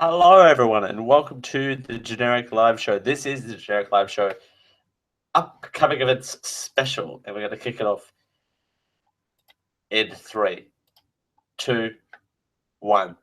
Hello, everyone, and welcome to the Generic Live Show. This is the Generic Live Show upcoming events special, and we're going to kick it off in 3, 2, 1.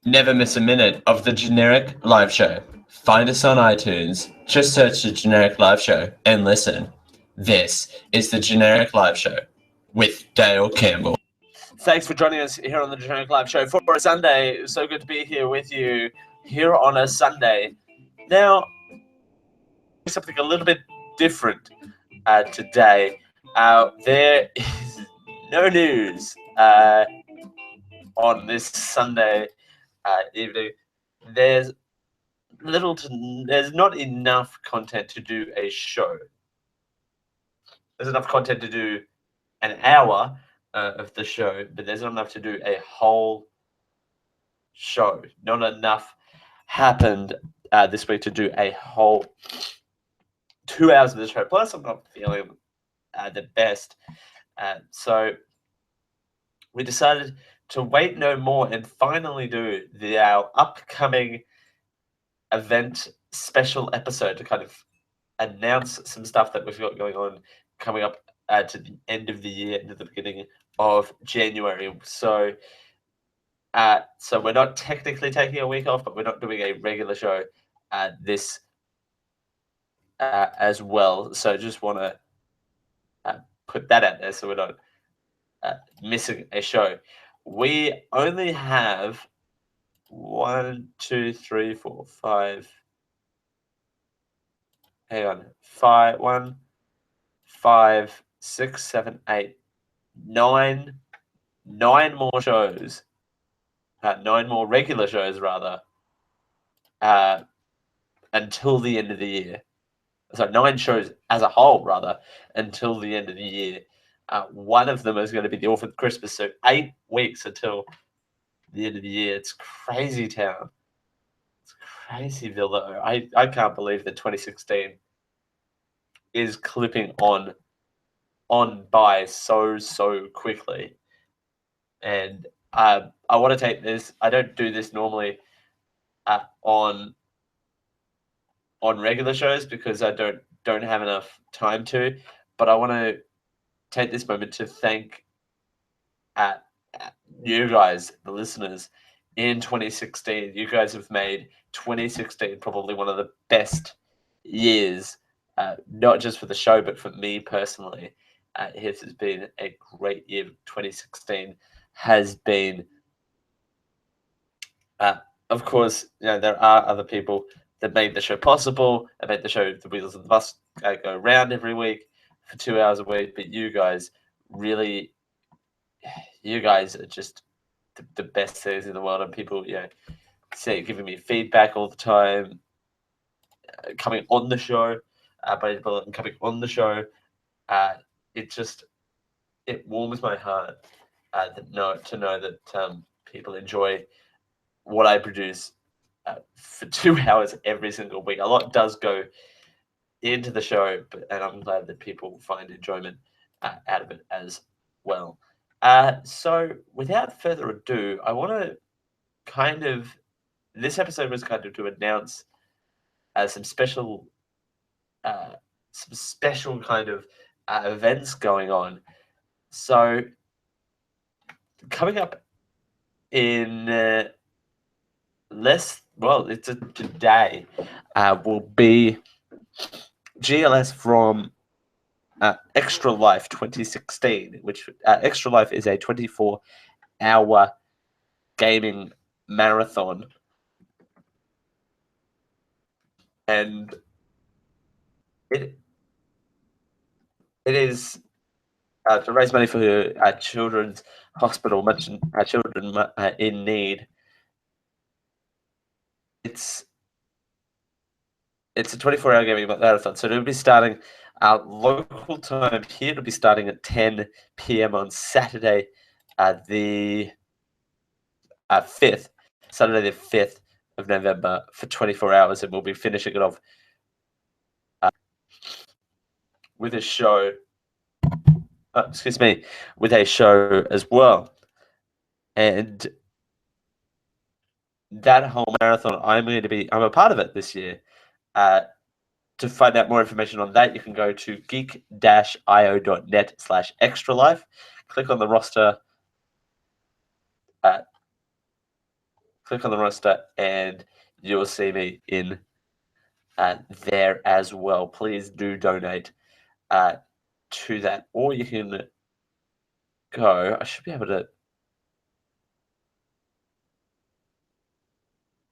Never miss a minute of the Generic Live Show. Find us on iTunes. Just search the Generic Live Show and listen. This is the Generic Live Show with Dale Campbell. Thanks for joining us here on the Generic Live Show for a Sunday. So good to be here with you here on a Sunday. Now, something a little bit different today. There is no news on this Sunday evening. There's not enough content to do a show. There's enough content to do an hour of the show, but there's not enough to do a whole show. Not enough happened this week to do a whole 2 hours of the show. Plus, I'm not feeling the best. So we decided to wait no more and finally do our upcoming event special episode to kind of announce some stuff that we've got going on coming up to the end of the year, into the beginning of January. So we're not technically taking a week off, but we're not doing a regular show this as well. So just want to put that out there so we're not missing a show. We only have 1, 2, 3, 4, 5. Hang on. 5, 1, 5, 6, 7, 8, 9. 9 more shows. 9 more regular shows, rather. Until the end of the year. So 9 shows as a whole, rather, until the end of the year. One of them is going to be the Orphan Christmas, so 8 weeks until the end of the year. It's crazy town. It's crazyville, though. I can't believe that 2016 is clipping on by so quickly. And I want to take this. I don't do this normally on regular shows because I don't have enough time to. But I want to take this moment to thank you guys, the listeners, in 2016. You guys have made 2016 probably one of the best years, not just for the show, but for me personally. It has been a great year. 2016 has been, of course, there are other people that made the show possible and made the show, the wheels of the bus, go round every week for 2 hours a week. But you guys really, you guys are just the best things in the world, and people, giving me feedback all the time, coming on the show, coming on the show. It warms my heart to know that people enjoy what I produce for 2 hours every single week. A lot does go into the show, and I'm glad that people find enjoyment out of it as well. So without further ado, I want to this episode was kind of to announce some special kind of events going on. So coming up in today will be GLS from Extra Life 2016, which Extra Life is a 24-hour gaming marathon, and it is to raise money for children's hospital, children in need. It's it's a 24-hour gaming marathon, so it'll be starting local time here. It'll be starting at 10 p.m. on Saturday, the 5th, Saturday the 5th of November for 24 hours, and we'll be finishing it off with a show. With a show as well, and that whole marathon, I'm a part of it this year. To find out more information on that, you can go to geek-io.net/extralife. Click on the roster. And you'll see me in there as well. Please do donate to that, or you can go. I should be able to.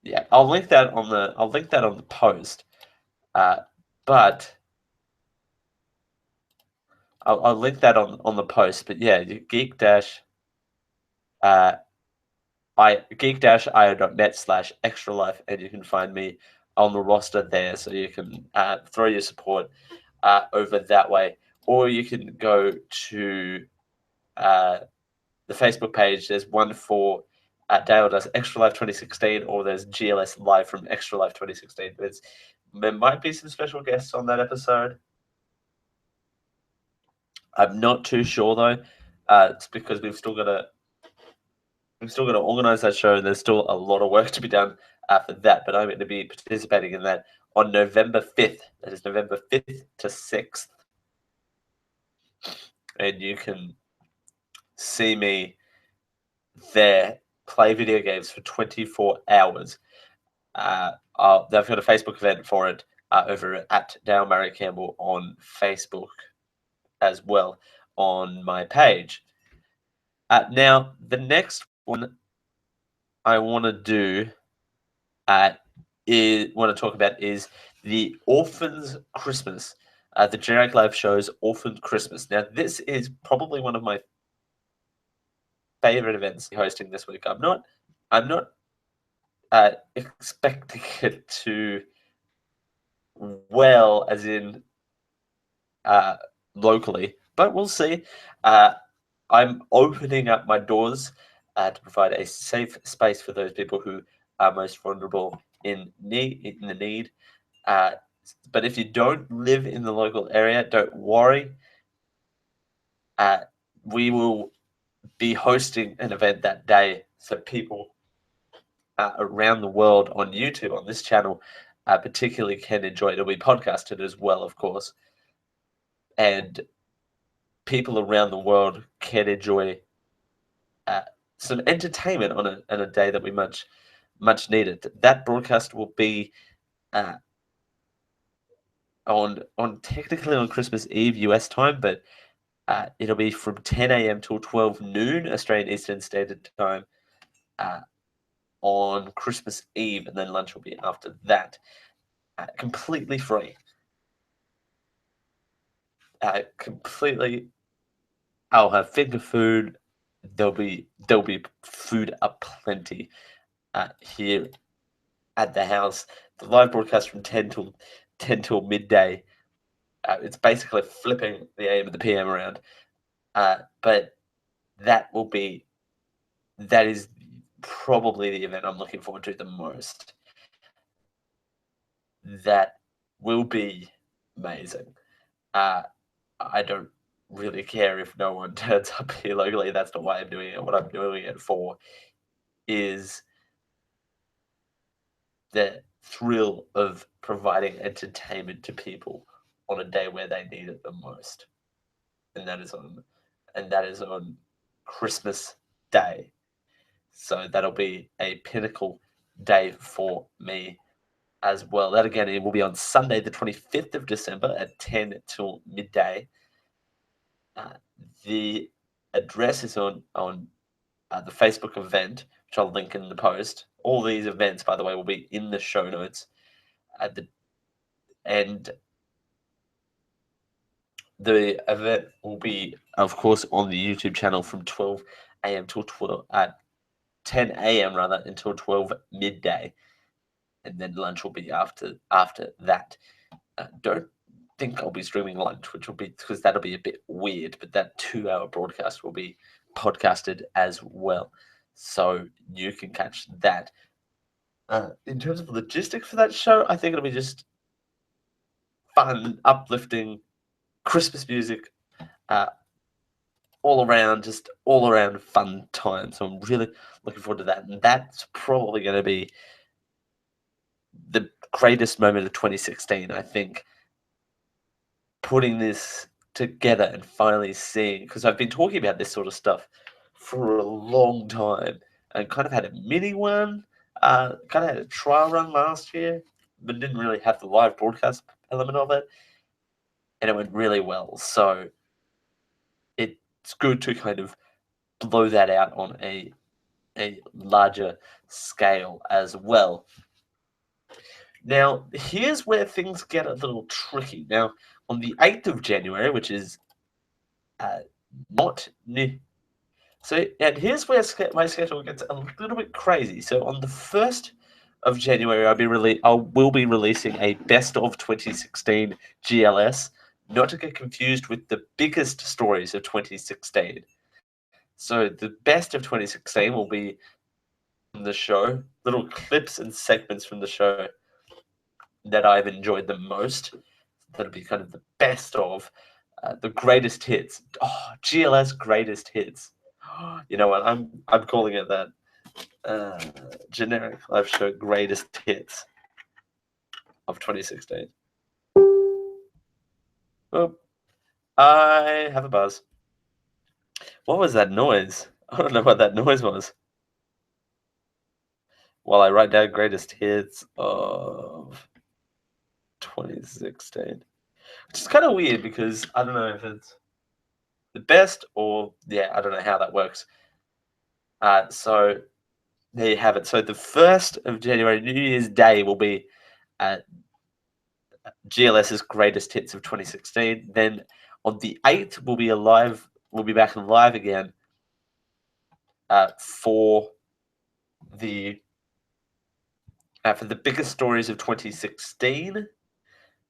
Yeah, I'll link that on the post. But I'll link that on the post. But yeah, geek-io.net/extralife, and you can find me on the roster there, so you can throw your support over that way, or you can go to the Facebook page. There's one for Dale does Extra Life 2016, or there's GLS Live from Extra Life 2016. There might be some special guests on that episode. I'm not too sure though. It's because we've still got to organize that show, and there's still a lot of work to be done for that. But I'm going to be participating in that on November 5th. That is November 5th to 6th. And you can see me there play video games for 24 hours. They've got a Facebook event for it over at Dale Murray Campbell on Facebook as well on my page. Now, the next one I want to talk about is the Orphans Christmas, the Generic Live Show's Orphan Christmas. Now, this is probably one of my favorite events hosting this week. I'm not expecting it to as in locally, but we'll see. I'm opening up my doors to provide a safe space for those people who are most vulnerable in the need. But if you don't live in the local area, don't worry. We will be hosting an event that day, so people around the world on YouTube, on this channel, particularly can enjoy it. It'll be podcasted as well, of course. And people around the world can enjoy some entertainment on a day that we much needed. That broadcast will be on technically on Christmas Eve US time, but it'll be from 10 a.m. till 12 noon Australian Eastern Standard Time on Christmas Eve, and then lunch will be after that. Completely free. I'll have finger food. There'll be food aplenty here at the house. The live broadcast from 10 till midday. It's basically flipping the AM and the PM around. But that is probably the event I'm looking forward to the most. That will be amazing. I don't really care if no one turns up here locally. That's not why I'm doing it. What I'm doing it for is the thrill of providing entertainment to people on a day where they need it the most. And that is on Christmas Day. So that'll be a pinnacle day for me as well. That again, it will be on Sunday, the 25th of December at 10 till midday. The address is on the Facebook event, which I'll link in the post. All these events, by the way, will be in the show notes. And the event will be, of course, on the YouTube channel from 12 a.m. till 10 a.m. rather until 12 midday. and then lunch will be after that. Don't think I'll be streaming lunch, which will be because that'll be a bit weird, but that 2-hour broadcast will be podcasted as well, so you can catch that. In terms of logistics for that show, I think it'll be just fun, uplifting Christmas music, all around fun time. So I'm really looking forward to that, and that's probably going to be the greatest moment of 2016, I think. Putting this together and finally seeing, because I've been talking about this sort of stuff for a long time and kind of had a mini one, kind of had a trial run last year, but didn't really have the live broadcast element of it, and it went really well. So it's good to kind of blow that out on a larger scale as well. Now, here's where things get a little tricky. Now, on the 8th of January, which is not new. So, and here's where my schedule gets a little bit crazy. So, on the 1st of January, I will be releasing a best of 2016 GLS, not to get confused with the biggest stories of 2016. So, the best of 2016 will be from the show, little clips and segments from the show that I've enjoyed the most. That'll be kind of the best of the greatest hits. Oh, GLS greatest hits. You know what? I'm calling it that. Generic live show greatest hits of 2016. Oh, I have a buzz. What was that noise? I don't know what that noise was. While I write down greatest hits of 2016. Which is kind of weird because I don't know if it's the best or, yeah, I don't know how that works. So there you have it. So the 1st of January, New Year's Day, will be GLS's greatest hits of 2016. Then on the 8th, we'll be back live again for the biggest stories of 2016.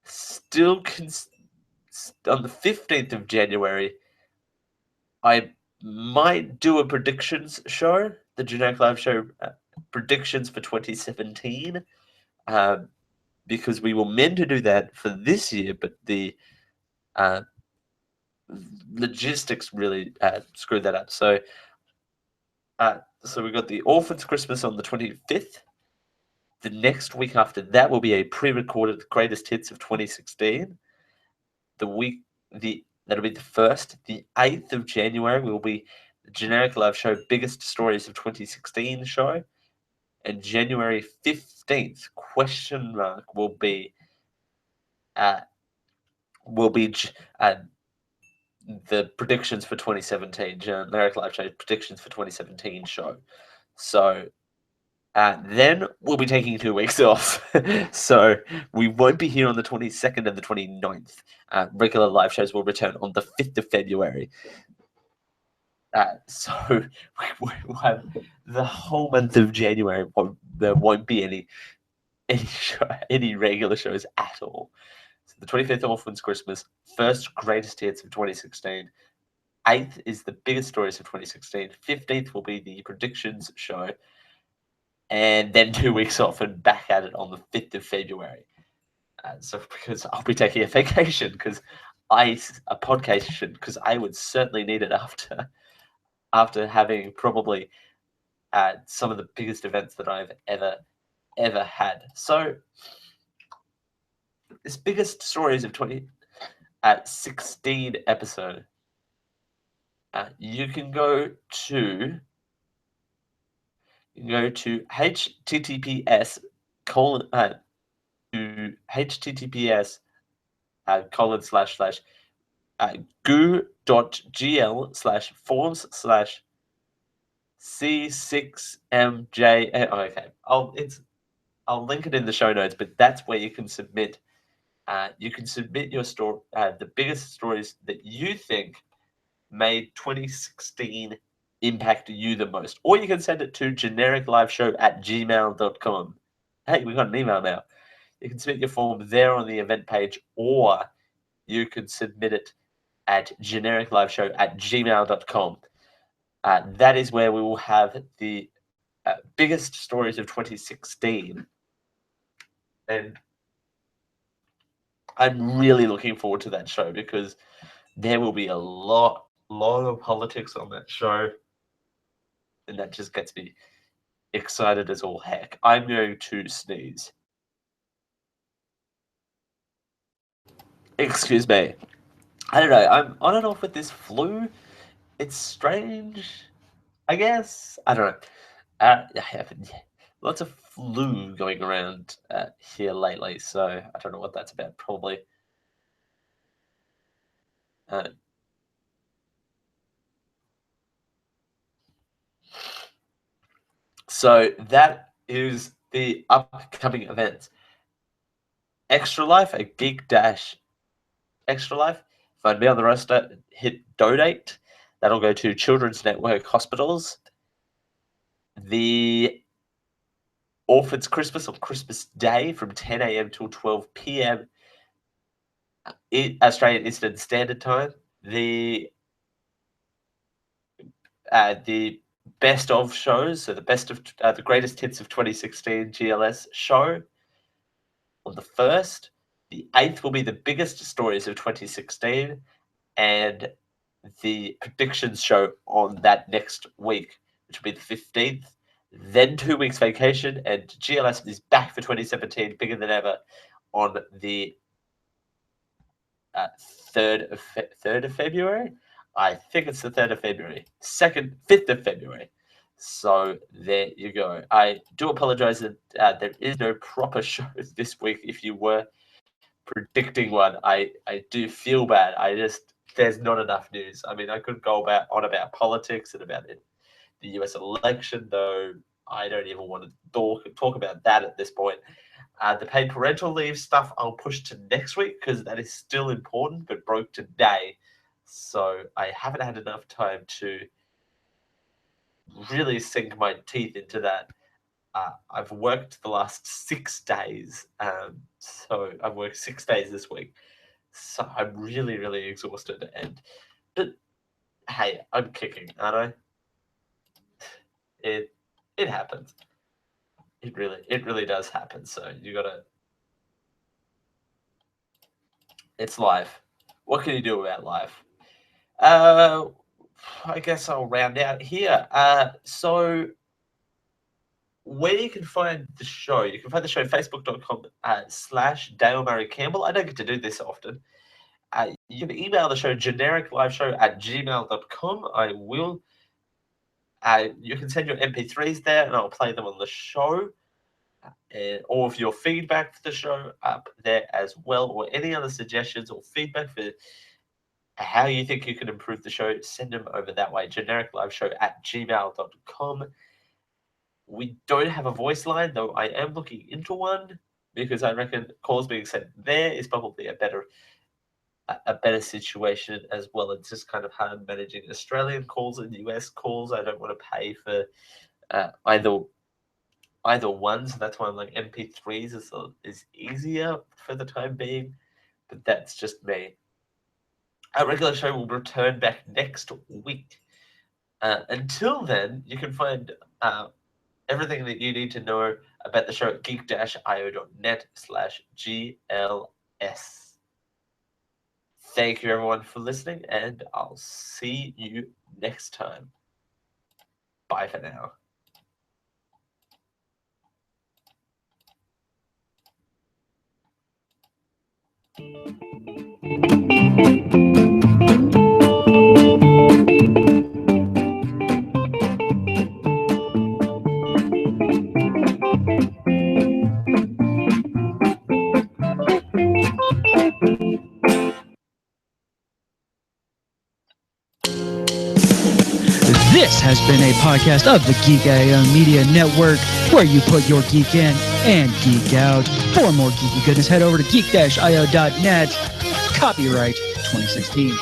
Still, on the 15th of January, I might do a predictions show, the Generic Live Show predictions for 2017, because we were meant to do that for this year, but the logistics really screwed that up. So we got the Orphans Christmas on the 25th. The next week after that will be a pre-recorded greatest hits of 2016. That'll be the 1st. The 8th of January will be the Generic Live Show biggest stories of 2016 show. And January 15th, question mark, will be the predictions for 2017, Generic Live Show predictions for 2017 show. So then we'll be taking 2 weeks off. So we won't be here on the 22nd and the 29th. Regular live shows will return on the 5th of February. So we'll have the whole month of January. There won't be any regular shows at all. So the 25th, Orphans Christmas, 1st greatest hits of 2016. 8th is the biggest stories of 2016. 15th will be the predictions show. And then 2 weeks off and back at it on the 5th of February. So because I'll be taking a vacation because I would certainly need it after having probably some of the biggest events that I've ever had. So this biggest stories of 2016 episode. You can go to https colon goo.gl/forms/c6mj. Okay, I'll link it in the show notes, but that's where you can submit. You can submit your story, the biggest stories that you think made 2016 impact you the most, or you can send it to genericliveshow@gmail.com, hey, we got an email now. You can submit your form there on the event page, or you can submit it at genericliveshow@gmail.com. That is where we will have the biggest stories of 2016. And I'm really looking forward to that show because there will be a lot of politics on that show. And that just gets me excited as all heck. I'm going to sneeze. Excuse me. I don't know. I'm on and off with this flu. It's strange, I guess. I don't know. I have lots of flu going around here lately, so I don't know what that's about. Probably. So that is the upcoming events. Extra Life, a Geek Dash Extra Life. Find me on the roster, hit donate. That'll go to Children's Network Hospitals. The Orphans Christmas on Christmas Day from 10 a.m. till 12 p.m. Australian Eastern Standard Time. The best of shows, so the best of the greatest hits of 2016 GLS show on the 1st. The 8th will be the biggest stories of 2016, and the predictions show on that next week, which will be the 15th. Then 2 weeks vacation, and GLS is back for 2017, bigger than ever, on the 3rd of February. I think it's the 3rd of February. 5th of February. So there you go. I do apologize that there is no proper show this week. If you were predicting one, I do feel bad. There's not enough news. I mean, I could go on about politics and about the US election, though I don't even want to talk about that at this point. The paid parental leave stuff I'll push to next week because that is still important, but broke today. So I haven't had enough time to really sink my teeth into that. I've worked the last 6 days. So I've worked 6 days this week. So I'm really, really exhausted. But hey, I'm kicking, aren't I? It happens. It really does happen. So you gotta. It's life. What can you do about life? I guess I'll round out here. So where you can find the show, you can find the show facebook.com/Dale Murray Campbell. I don't get to do this often. You can email the show genericliveshow@gmail.com. I will. You can send your MP3s there, and I'll play them on the show. All of your feedback for the show up there as well, or any other suggestions or feedback for how you think you can improve the show, send them over that way, genericliveshow@gmail.com. We don't have a voice line, though I am looking into one, because I reckon calls being sent there is probably a better situation as well. It's just kind of hard managing Australian calls and US calls. I don't want to pay for either one, so that's why I'm like MP3s is easier for the time being, but that's just me. Our regular show will return back next week. Until then, you can find everything that you need to know about the show at geek-io.net/GLS. Thank you, everyone, for listening, and I'll see you next time. Bye for now. This has been a podcast of the Geek.io Media Network, where you put your geek in and geek out. For more geeky goodness, head over to geek-io.net. Copyright 2016.